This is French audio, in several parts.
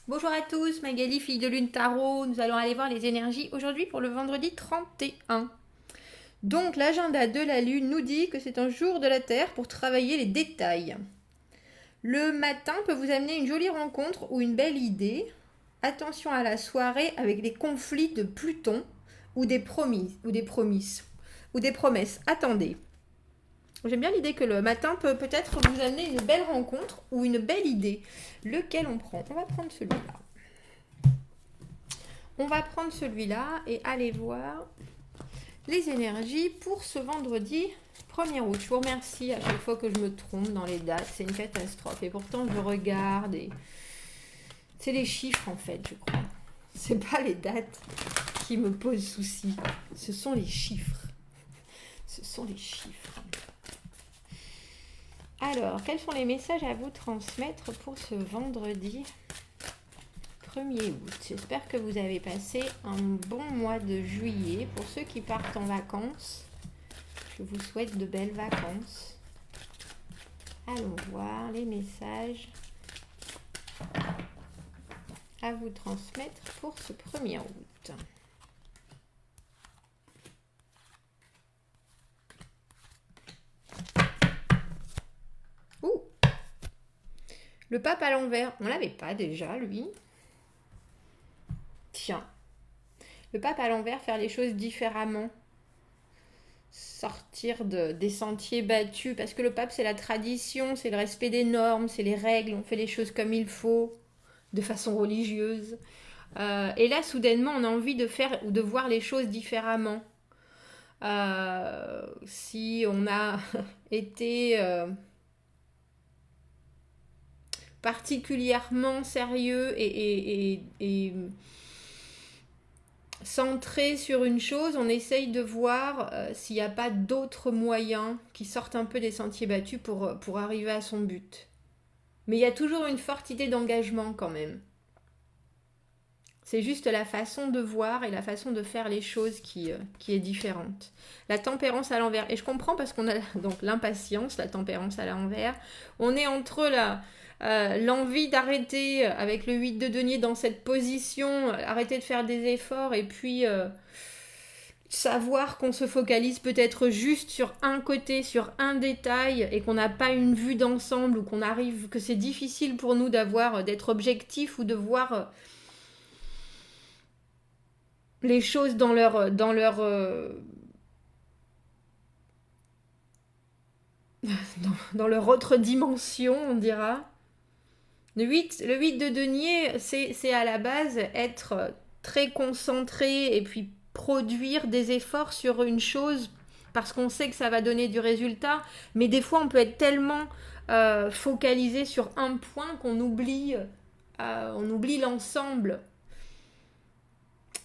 Bonjour à tous, Magali, fille de lune tarot. Nous allons aller voir les énergies aujourd'hui pour le vendredi 31. Donc l'agenda de la lune nous dit que c'est un jour de la Terre pour travailler les détails. Le matin peut vous amener une jolie rencontre ou une belle idée. Attention à la soirée avec des conflits de Pluton ou des promesses. Attendez. J'aime bien l'idée que le matin peut peut-être vous amener une belle rencontre ou une belle idée. Lequel on prend? On va prendre celui-là. On va prendre celui-là et aller voir les énergies pour ce vendredi 1er août. Je vous remercie à chaque fois que je me trompe dans les dates. C'est une catastrophe. Et pourtant, je regarde et c'est les chiffres en fait, je crois. C'est pas les dates qui me posent souci. Ce sont les chiffres. Ce sont les chiffres. Alors, quels sont les messages à vous transmettre pour ce vendredi 1er août? J'espère que vous avez passé un bon mois de juillet. Pour ceux qui partent en vacances, je vous souhaite de belles vacances. Allons voir les messages à vous transmettre pour ce 1er août. Ouh! Le pape à l'envers, on l'avait pas déjà lui. Tiens, le pape à l'envers, faire les choses différemment, sortir des sentiers battus, parce que le pape c'est la tradition, c'est le respect des normes, c'est les règles, on fait les choses comme il faut, de façon religieuse. Et là, soudainement, on a envie de faire ou de voir les choses différemment. Si on a été particulièrement sérieux et centré sur une chose, on essaye de voir s'il n'y a pas d'autres moyens qui sortent un peu des sentiers battus pour arriver à son but. Mais il y a toujours une forte idée d'engagement quand même. C'est juste la façon de voir et la façon de faire les choses qui est différente. La tempérance à l'envers. Et je comprends parce qu'on a donc l'impatience, la tempérance à l'envers. On est entre l'envie d'arrêter avec le 8 de denier dans cette position, arrêter de faire des efforts et puis savoir qu'on se focalise peut-être juste sur un côté, sur un détail et qu'on n'a pas une vue d'ensemble ou qu'on arrive, que c'est difficile pour nous d'être objectif ou de voir les choses dans leur dans leur autre dimension, on dira. Le 8 de denier, c'est à la base être très concentré et puis produire des efforts sur une chose parce qu'on sait que ça va donner du résultat. Mais des fois, on peut être tellement focalisé sur un point qu'on oublie l'ensemble.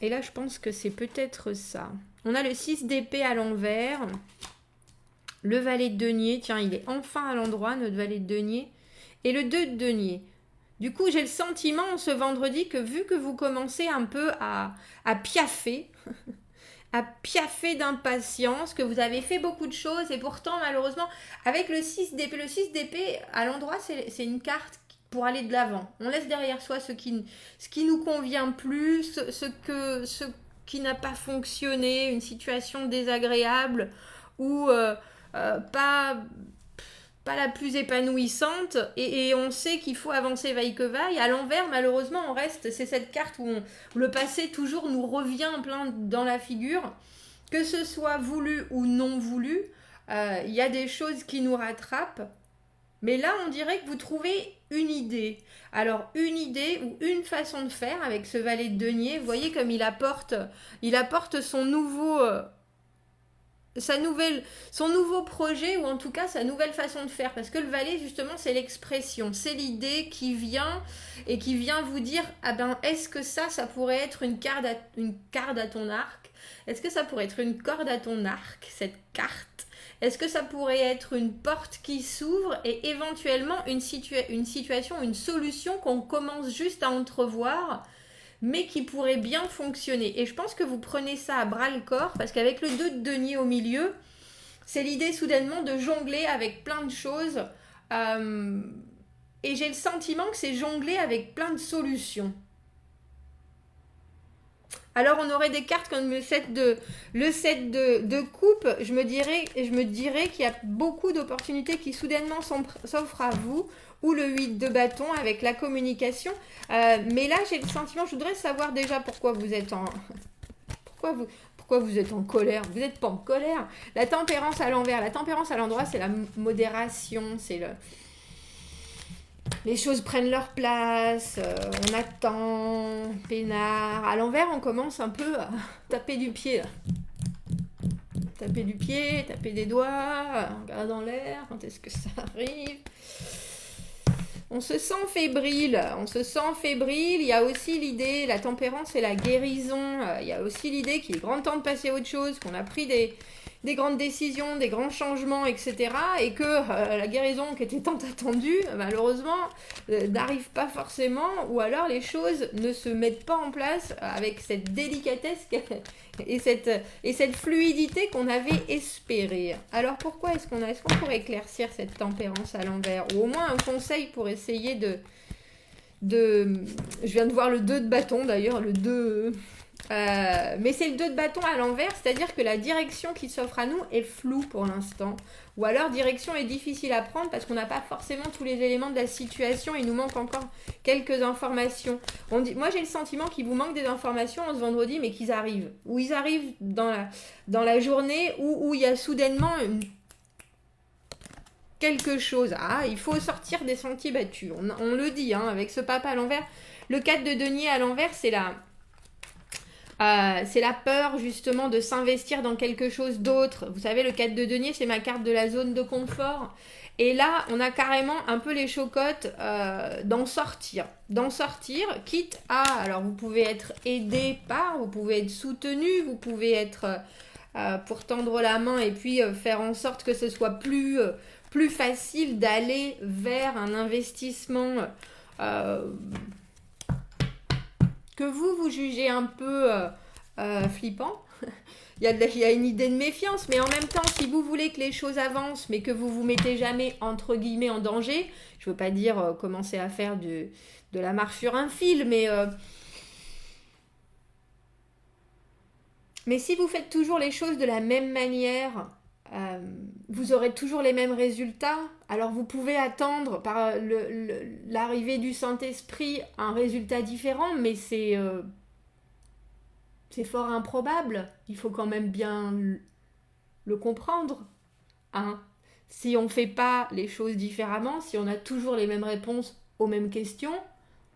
Et là, je pense que c'est peut-être ça. On a le 6 d'épée à l'envers. Le valet de denier. Tiens, il est enfin à l'endroit, notre valet de denier. Et le 2 de denier. Du coup, j'ai le sentiment ce vendredi que vu que vous commencez un peu à piaffer, à piaffer d'impatience, que vous avez fait beaucoup de choses et pourtant, malheureusement, avec le 6 d'épée à l'endroit, c'est une carte pour aller de l'avant. On laisse derrière soi ce qui nous convient plus, ce qui n'a pas fonctionné, une situation désagréable ou pas la plus épanouissante et on sait qu'il faut avancer vaille que vaille. À l'envers, malheureusement, on reste, c'est cette carte où le passé toujours nous revient plein dans la figure, que ce soit voulu ou non voulu, il y a des choses qui nous rattrapent. Mais là, on dirait que vous trouvez une idée. Alors, une idée ou une façon de faire avec ce valet de denier. Vous voyez comme il apporte son nouveau projet ou en tout cas sa nouvelle façon de faire. Parce que le valet, justement, c'est l'expression. C'est l'idée qui vient et qui vient vous dire, ah ben, est-ce que ça pourrait être une corde à ton arc? Est-ce que ça pourrait être une corde à ton arc, cette carte? Est-ce que ça pourrait être une porte qui s'ouvre et éventuellement une situation, une solution qu'on commence juste à entrevoir, mais qui pourrait bien fonctionner? Et je pense que vous prenez ça à bras le corps, parce qu'avec le 2 de denier au milieu, c'est l'idée soudainement de jongler avec plein de choses et j'ai le sentiment que c'est jonglé avec plein de solutions. Alors on aurait des cartes comme le 7 de coupe, je me dirais qu'il y a beaucoup d'opportunités qui soudainement s'offrent à vous, ou le 8 de bâton avec la communication. Mais là j'ai le sentiment, je voudrais savoir déjà pourquoi vous êtes en... Pourquoi vous êtes en colère? Vous n'êtes pas en colère. La tempérance à l'envers, la tempérance à l'endroit, c'est la modération, c'est le... Les choses prennent leur place, on attend, peinard. À l'envers, on commence un peu à taper du pied, là. Taper du pied, taper des doigts, on regarde dans l'air, quand est-ce que ça arrive? On se sent fébrile, il y a aussi l'idée, la tempérance et la guérison, il y a aussi l'idée qu'il est grand temps de passer à autre chose, qu'on a pris des grandes décisions, des grands changements, etc. Et que la guérison qui était tant attendue, malheureusement, n'arrive pas forcément, ou alors les choses ne se mettent pas en place avec cette délicatesse et cette fluidité qu'on avait espérée. Alors pourquoi est-ce qu'on pourrait éclaircir cette tempérance à l'envers? Ou au moins un conseil pour essayer je viens de voir le 2 de bâton d'ailleurs, le 2... mais c'est le 2 de bâton à l'envers, c'est-à-dire que la direction qui s'offre à nous est floue pour l'instant. Ou alors direction est difficile à prendre parce qu'on n'a pas forcément tous les éléments de la situation et il nous manque encore quelques informations. Moi j'ai le sentiment qu'il vous manque des informations en ce vendredi, mais qu'ils arrivent. Ou ils arrivent dans la journée où il y a soudainement quelque chose. Ah, il faut sortir des sentiers battus. On le dit, hein, avec ce papa à l'envers. Le 4 de denier à l'envers, c'est la peur justement de s'investir dans quelque chose d'autre. Vous savez, le 4 de denier, c'est ma carte de la zone de confort. Et là, on a carrément un peu les chocottes d'en sortir, quitte à... Alors, vous pouvez être aidé par, vous pouvez être soutenu, vous pouvez être pour tendre la main et puis faire en sorte que ce soit plus facile d'aller vers un investissement que vous jugez un peu flippant. Il y a une idée de méfiance, mais en même temps, si vous voulez que les choses avancent, mais que vous mettez jamais, entre guillemets, en danger, je veux pas dire commencer à faire de la marche sur un fil, mais si vous faites toujours les choses de la même manière, vous aurez toujours les mêmes résultats. Alors vous pouvez attendre par l'arrivée du Saint-Esprit un résultat différent, mais c'est fort improbable. Il faut quand même bien le comprendre. Hein. Si on ne fait pas les choses différemment, si on a toujours les mêmes réponses aux mêmes questions,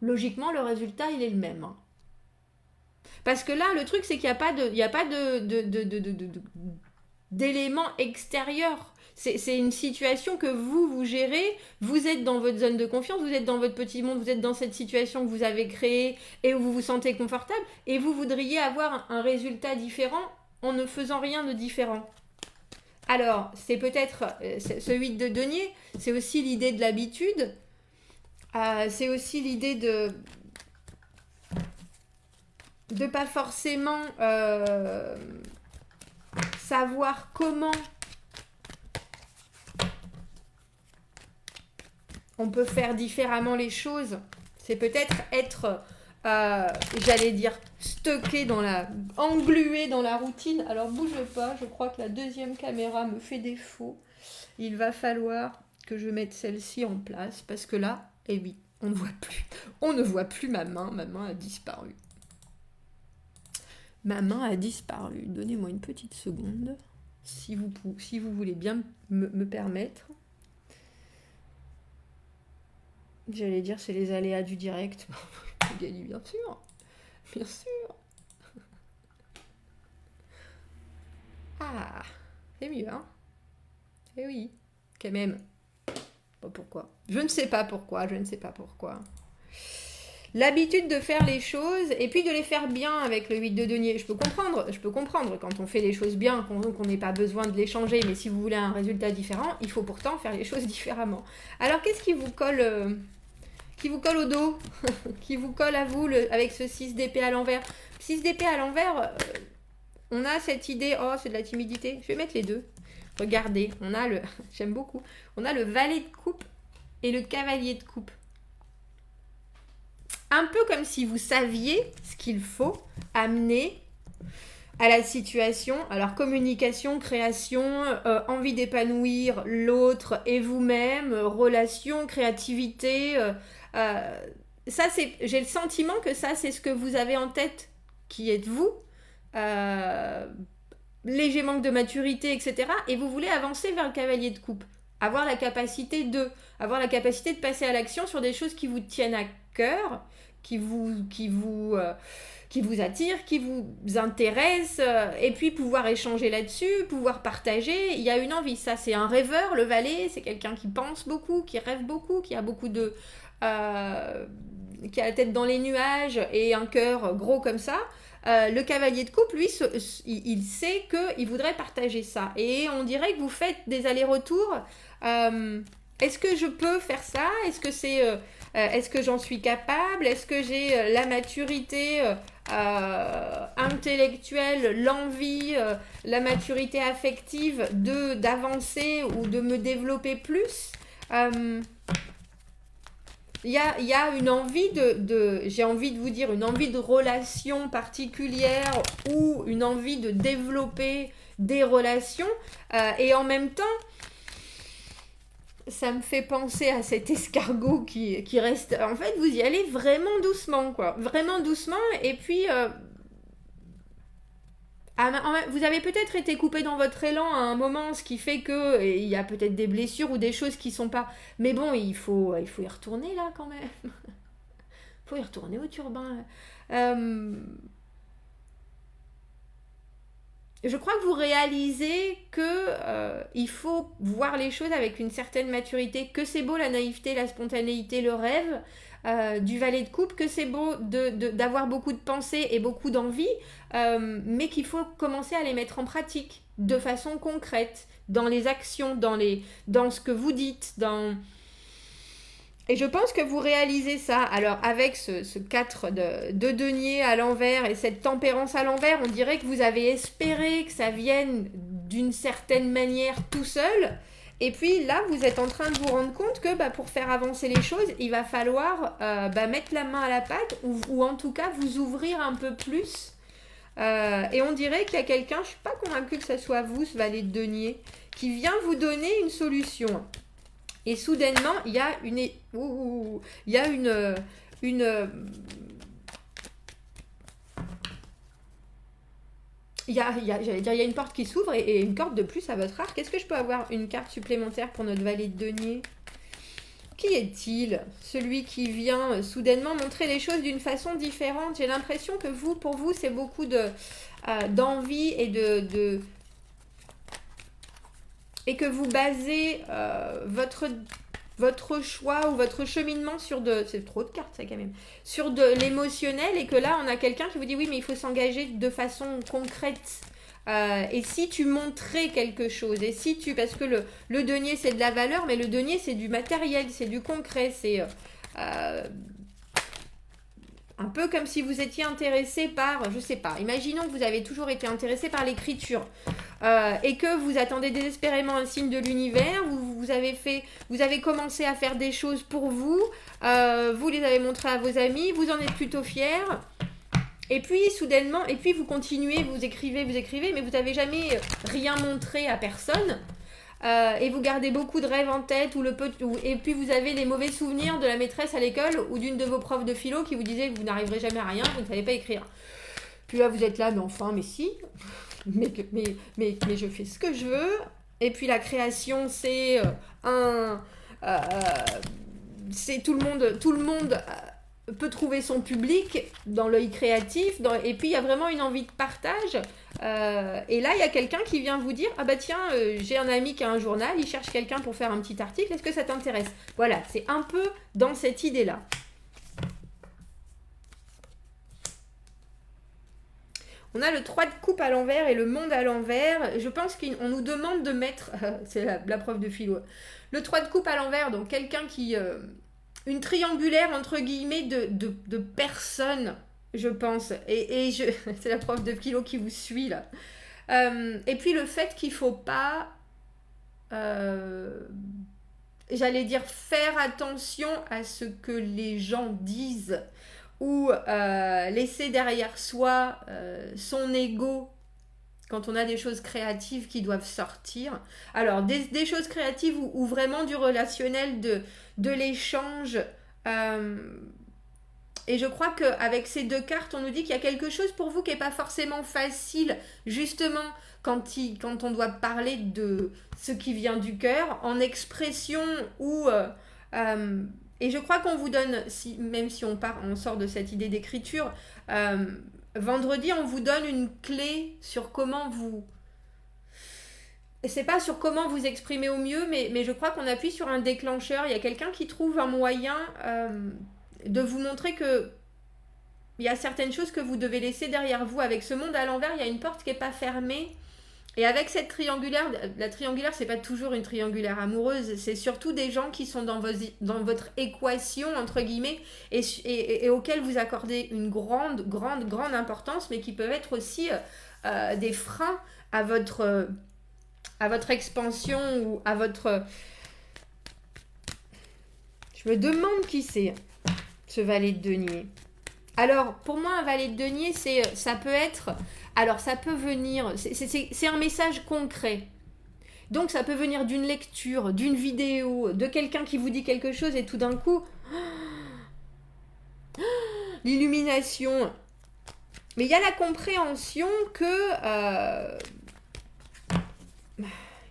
logiquement le résultat il est le même. Parce que là, le truc c'est qu'il n'y a pas d'éléments extérieurs. C'est une situation que vous gérez, vous êtes dans votre zone de confiance, vous êtes dans votre petit monde, vous êtes dans cette situation que vous avez créée et où vous vous sentez confortable et vous voudriez avoir un résultat différent en ne faisant rien de différent. Alors, c'est peut-être ce 8 de denier, c'est aussi l'idée de l'habitude, c'est aussi l'idée de pas forcément savoir comment on peut faire différemment les choses. C'est peut-être être, j'allais dire, englué dans la routine. Alors bouge pas, je crois que la deuxième caméra me fait défaut. Il va falloir que je mette celle-ci en place parce que là, eh oui, on ne voit plus. On ne voit plus ma main a disparu. Ma main a disparu. Donnez-moi une petite seconde, si vous voulez bien me permettre. J'allais dire, c'est les aléas du direct. Gali, bien sûr. Bien sûr. Ah, c'est mieux, hein? Eh oui, quand même. Pas pourquoi. Je ne sais pas pourquoi. L'habitude de faire les choses et puis de les faire bien avec le 8 de denier. Je peux comprendre quand on fait les choses bien, qu'on n'ait pas besoin de les changer, mais si vous voulez un résultat différent, il faut pourtant faire les choses différemment. Alors, qu'est-ce qui vous colle au dos qui vous colle à vous avec ce 6 d'épée à l'envers? 6 d'épée à l'envers, on a cette idée, oh c'est de la timidité, je vais mettre les deux. Regardez, j'aime beaucoup, on a le valet de coupe et le cavalier de coupe. un peu comme si vous saviez ce qu'il faut amener à la situation. Alors communication, création, envie d'épanouir l'autre et vous-même, relation, créativité. Ça, j'ai le sentiment que ça, c'est ce que vous avez en tête, qui êtes vous. Léger manque de maturité, etc. Et vous voulez avancer vers le cavalier de coupe. Avoir la capacité de passer à l'action sur des choses qui vous tiennent à cœur, qui vous attirent, qui vous intéressent, et puis pouvoir échanger là-dessus, pouvoir partager. Il y a une envie. Ça, c'est un rêveur, le valet. C'est quelqu'un qui pense beaucoup, qui rêve beaucoup, qui a beaucoup de... qui a la tête dans les nuages et un cœur gros comme ça. Le cavalier de coupe, lui, il sait qu'il voudrait partager ça. Et on dirait que vous faites des allers-retours. Est-ce que je peux faire ça? Est-ce que j'en suis capable? Est-ce que j'ai la maturité intellectuelle, l'envie, la maturité affective d'avancer ou de me développer plus? Il y a une envie j'ai envie de vous dire, une envie de relation particulière ou une envie de développer des relations. Et en même temps, ça me fait penser à cet escargot qui reste... En fait, vous y allez vraiment doucement, quoi. Vraiment doucement. Et puis... vous avez peut-être été coupé dans votre élan à un moment, ce qui fait que il y a peut-être des blessures ou des choses qui sont pas... Mais bon, il faut y retourner là quand même. Il faut y retourner au turbin. Je crois que vous réalisez que il faut voir les choses avec une certaine maturité, que c'est beau la naïveté, la spontanéité, le rêve du valet de coupe, que c'est beau d'avoir beaucoup de pensées et beaucoup d'envie, mais qu'il faut commencer à les mettre en pratique de façon concrète, dans les actions, dans ce que vous dites, Et je pense que vous réalisez ça. Alors, avec ce 4 de denier à l'envers et cette tempérance à l'envers, on dirait que vous avez espéré que ça vienne d'une certaine manière tout seul. Et puis là, vous êtes en train de vous rendre compte que pour faire avancer les choses, il va falloir mettre la main à la pâte ou en tout cas vous ouvrir un peu plus. Et on dirait qu'il y a quelqu'un, je ne suis pas convaincue que ce soit vous, ce valet de denier, qui vient vous donner une solution. Et soudainement, il y a il y a une porte qui s'ouvre et une corde de plus à votre arc. Est-ce que je peux avoir une carte supplémentaire pour notre valet de denier? Qui est-il? Celui qui vient soudainement montrer les choses d'une façon différente. J'ai l'impression que pour vous, c'est beaucoup d'envie et et que vous basez votre choix ou votre cheminement sur c'est trop de cartes ça quand même, sur de l'émotionnel, et que là on a quelqu'un qui vous dit oui mais il faut s'engager de façon concrète. Et si tu montrais quelque chose, et si tu... Parce que le denier c'est de la valeur, mais le denier c'est du matériel, c'est du concret, c'est... un peu comme si vous étiez intéressé par, je sais pas, imaginons que vous avez toujours été intéressé par l'écriture et que vous attendez désespérément un signe de l'univers, vous avez commencé à faire des choses pour vous, vous les avez montrées à vos amis, vous en êtes plutôt fiers, et puis soudainement, et puis vous continuez, vous écrivez, mais vous n'avez jamais rien montré à personne. Et vous gardez beaucoup de rêves en tête et puis vous avez les mauvais souvenirs de la maîtresse à l'école ou d'une de vos profs de philo qui vous disait que vous n'arriverez jamais à rien, vous ne savez pas écrire. Puis là vous êtes là, mais enfin, mais si, mais je fais ce que je veux. Et puis la création c'est c'est tout le monde peut trouver son public dans l'œil créatif, et puis il y a vraiment une envie de partage. Et là, il y a quelqu'un qui vient vous dire « Ah bah tiens, j'ai un ami qui a un journal, il cherche quelqu'un pour faire un petit article, est-ce que ça t'intéresse ?» Voilà, c'est un peu dans cette idée-là. On a le 3 de coupe à l'envers et le monde à l'envers. Je pense qu'on nous demande de mettre... c'est la prof de philo. Le 3 de coupe à l'envers, donc quelqu'un qui... une triangulaire, entre guillemets, de personnes, je pense. Et c'est la prof de philo qui vous suit, là. Et puis le fait qu'il ne faut pas... j'allais dire faire attention à ce que les gens disent ou laisser derrière soi son ego quand on a des choses créatives qui doivent sortir. Alors, des choses créatives ou vraiment du relationnel, de l'échange. Et je crois qu'avec ces deux cartes, on nous dit qu'il y a quelque chose pour vous qui n'est pas forcément facile, justement, quand on doit parler de ce qui vient du cœur, en expression ou... et je crois qu'on vous donne, même si on sort de cette idée d'écriture, vendredi, on vous donne une clé sur comment vous... C'est pas sur comment vous exprimer au mieux, mais je crois qu'on appuie sur un déclencheur. Il y a quelqu'un qui trouve un moyen de vous montrer que il y a certaines choses que vous devez laisser derrière vous. Avec ce monde à l'envers, il y a une porte qui n'est pas fermée. Et avec cette triangulaire, la triangulaire, c'est pas toujours une triangulaire amoureuse, c'est surtout des gens qui sont dans votre équation, entre guillemets, et auxquels vous accordez une grande importance, mais qui peuvent être aussi des freins à votre expansion ou à votre... Je me demande qui c'est, ce valet de denier. Alors, pour moi, un valet de denier, ça peut être... Alors, ça peut venir... C'est un message concret. Donc, ça peut venir d'une lecture, d'une vidéo, de quelqu'un qui vous dit quelque chose et tout d'un coup... l'illumination. Mais il y a la compréhension que...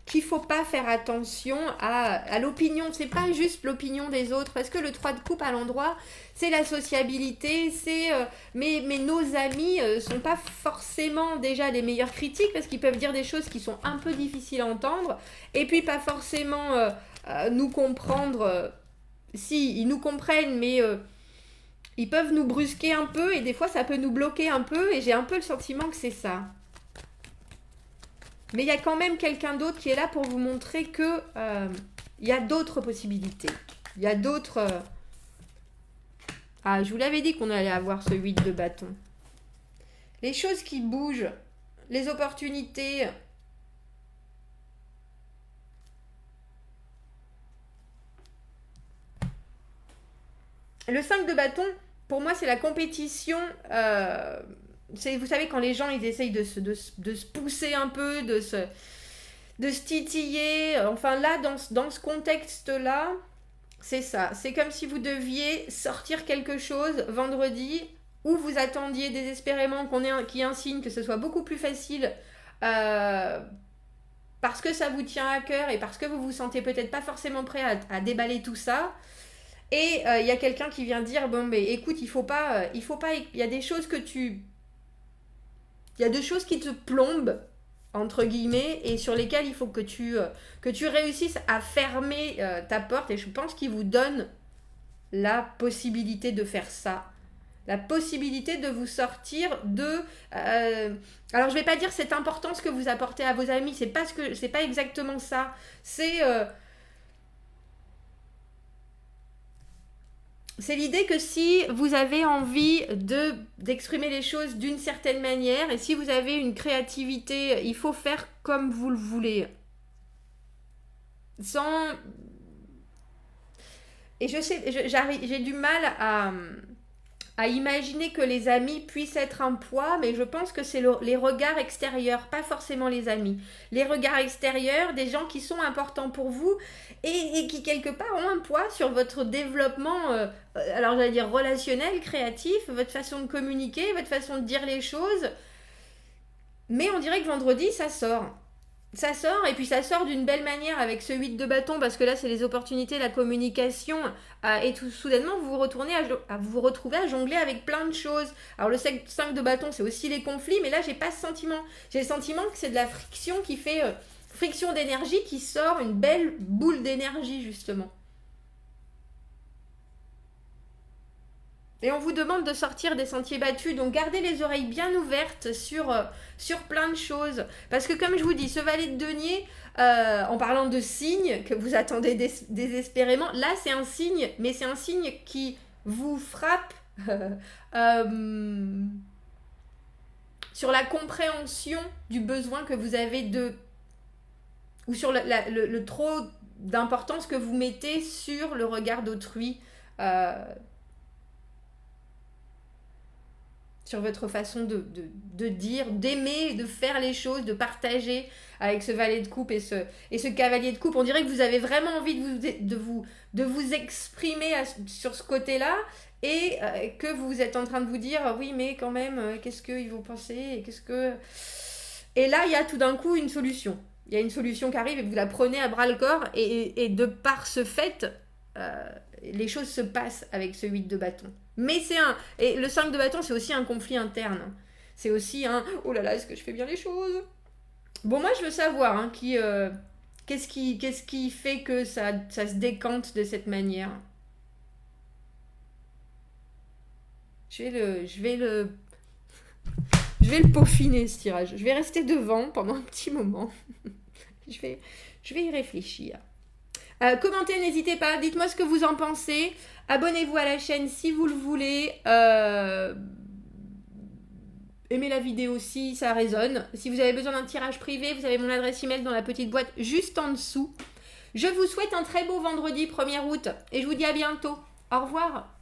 qu'il faut pas faire attention à l'opinion. C'est pas juste l'opinion des autres, parce que le 3 de coupe à l'endroit, c'est la sociabilité, mais nos amis sont pas forcément déjà les meilleurs critiques, parce qu'ils peuvent dire des choses qui sont un peu difficiles à entendre, et puis pas forcément nous comprendre. Si, ils nous comprennent, mais ils peuvent nous brusquer un peu, et des fois ça peut nous bloquer un peu, et j'ai un peu le sentiment que c'est ça. Mais il y a quand même quelqu'un d'autre qui est là pour vous montrer que y a d'autres possibilités. Il y a d'autres... Ah, je vous l'avais dit qu'on allait avoir ce 8 de bâton. Les choses qui bougent, les opportunités... Le 5 de bâton, pour moi, c'est la compétition... vous savez, quand les gens ils essayent de se pousser un peu, de se titiller, enfin là, dans ce contexte-là, c'est ça. C'est comme si vous deviez sortir quelque chose vendredi, où vous attendiez désespérément qu'il y ait un signe, que ce soit beaucoup plus facile, parce que ça vous tient à cœur et parce que vous vous sentez peut-être pas forcément prêt à déballer tout ça. Et il y a quelqu'un qui vient dire, bon, mais écoute, il y a des choses que il y a deux choses qui te plombent, entre guillemets, et sur lesquelles il faut que tu réussisses à fermer ta porte. Et je pense qu'il vous donne la possibilité de faire ça. La possibilité de vous sortir de... alors, je ne vais pas dire cette importance que vous apportez à vos amis. C'est pas exactement ça. C'est l'idée que si vous avez envie d'exprimer les choses d'une certaine manière, et si vous avez une créativité, il faut faire comme vous le voulez. Et je sais, j'ai du mal à imaginer que les amis puissent être un poids, mais je pense que c'est les regards extérieurs, pas forcément les amis. Les regards extérieurs, des gens qui sont importants pour vous et qui quelque part ont un poids sur votre développement, alors j'allais dire relationnel, créatif, votre façon de communiquer, votre façon de dire les choses. Mais on dirait que vendredi, ça sort. Ça sort, et puis ça sort d'une belle manière avec ce 8 de bâton, parce que là c'est les opportunités, la communication, et tout soudainement vous vous retrouvez à jongler avec plein de choses. Alors le 5 de bâton, c'est aussi les conflits, mais là j'ai pas ce sentiment. J'ai le sentiment que c'est de la friction qui fait friction d'énergie, qui sort une belle boule d'énergie justement. Et on vous demande de sortir des sentiers battus, donc gardez les oreilles bien ouvertes sur plein de choses. Parce que comme je vous dis, ce valet de denier, en parlant de signes que vous attendez désespérément, là c'est un signe, mais c'est un signe qui vous frappe sur la compréhension du besoin que vous avez ou sur le trop d'importance que vous mettez sur le regard d'autrui. sur votre façon de dire, d'aimer, de faire les choses, de partager avec ce valet de coupe et ce cavalier de coupe. On dirait que vous avez vraiment envie de vous exprimer sur ce côté-là et que vous êtes en train de vous dire oui mais quand même qu'est-ce qu'ils vont penser et là il y a tout d'un coup une solution. Il y a une solution qui arrive et vous la prenez à bras le corps et de par ce fait les choses se passent avec ce 8 de bâton. Mais et le 5 de bâton c'est aussi un conflit interne. C'est aussi un oh là là est-ce que je fais bien les choses. Bon moi je veux savoir hein, qu'est-ce qui fait que ça se décante de cette manière. Je vais le peaufiner ce tirage. Je vais rester devant pendant un petit moment. je vais y réfléchir. Commentez, n'hésitez pas. Dites-moi ce que vous en pensez. Abonnez-vous à la chaîne si vous le voulez. Aimez la vidéo si ça résonne. Si vous avez besoin d'un tirage privé, vous avez mon adresse email dans la petite boîte juste en dessous. Je vous souhaite un très beau vendredi 1er août et je vous dis à bientôt. Au revoir.